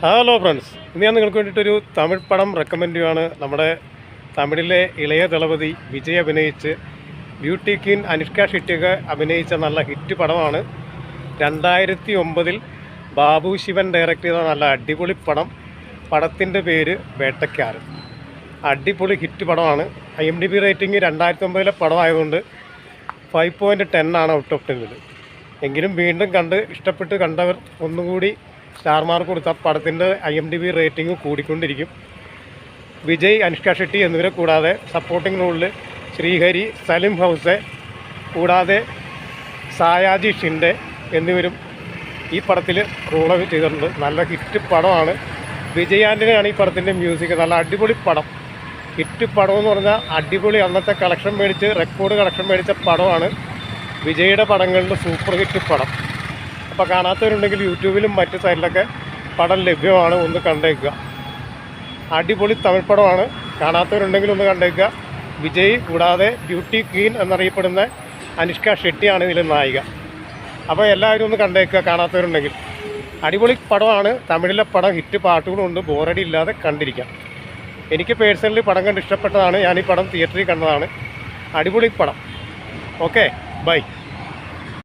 Hello friends, ഇന്ന് ഞാൻ നിങ്ങൾക്ക് വേണ്ടിയിട്ടൊരു തമിഴ് പടം റെക്കമെൻഡ് ചെയ്യുകയാണ്. നമ്മുടെ തമിഴിലെ ഇളയ ദളപതി വിജയ് അഭിനയിച്ച് ബ്യൂട്ടി ക്വീൻ അനുഷ്ക ഷെട്ടിയൊക്കെ അഭിനയിച്ച നല്ല ഹിറ്റ് പടമാണ്. 2009 ബാബു ശിവൻ ഡയറക്റ്റ് ചെയ്ത നല്ല അടിപൊളി പടം. പടത്തിൻ്റെ പേര് വേട്ടക്കാരൻ. അടിപൊളി ഹിറ്റ് പടമാണ്. IMDb റേറ്റിംഗ് 2009 പടമായതുകൊണ്ട് 5.10 ആണ് ഔട്ട് ഓഫ് 10. എങ്കിലും വീണ്ടും കണ്ട് ഇഷ്ടപ്പെട്ട് കണ്ടവർ ഒന്നുകൂടി സ്റ്റാർ മാർക്ക് കൊടുത്ത പടത്തിൻ്റെ IMDb റേറ്റിംഗ് കൂടിക്കൊണ്ടിരിക്കും. വിജയ്, അനുഷ്ക ഷെട്ടി എന്നിവരെ കൂടാതെ സപ്പോർട്ടിംഗ് റോളിൽ ശ്രീഹരി, സലിം ഹൗസെ കൂടാതെ സായാജി ഷിൻഡെ എന്നിവരും ഈ പടത്തിൽ റോൾ ചെയ്തിട്ടുണ്ട്. നല്ല ഹിറ്റ് പടമാണ്. വിജയ് ആൻ്റണിയാണ് ഈ പടത്തിൻ്റെ മ്യൂസിക്. നല്ല അടിപൊളി പടം. ഹിറ്റ് പടം എന്ന് പറഞ്ഞാൽ അടിപൊളി. അന്നത്തെ കളക്ഷൻ മേടിച്ച് റെക്കോർഡ് കളക്ഷൻ മേടിച്ച പടമാണ്. വിജയുടെ പടങ്ങളിൽ സൂപ്പർ ഹിറ്റ് പടം. അപ്പോൾ കാണാത്തവരുണ്ടെങ്കിൽ യൂട്യൂബിലും മറ്റ് സൈഡിലൊക്കെ പടം ലഭ്യമാണ്. ഒന്ന് കണ്ടേക്കുക. അടിപൊളി തമിഴ് പടമാണ്. കാണാത്തവരുണ്ടെങ്കിൽ ഒന്ന് കണ്ടേക്കുക. വിജയ് കൂടാതെ ബ്യൂട്ടി ക്വീൻ എന്നറിയപ്പെടുന്ന അനുഷ്ക ഷെട്ടിയാണ് ഇതിൽ നായിക. അപ്പോൾ എല്ലാവരും ഒന്ന് കണ്ടേക്കുക കാണാത്തവരുണ്ടെങ്കിൽ. അടിപൊളി പടമാണ്. തമിഴിലെ പടം, ഹിറ്റ് പാട്ടുകളുണ്ട്. ബോറടി ഇല്ലാതെ കണ്ടിരിക്കാം. എനിക്ക് പേഴ്സണലി പടം കണ്ട് ഇഷ്ടപ്പെട്ടതാണ്. ഞാൻ ഈ പടം തിയേറ്ററിൽ കണ്ടതാണ്. അടിപൊളി പടം. Okay, by.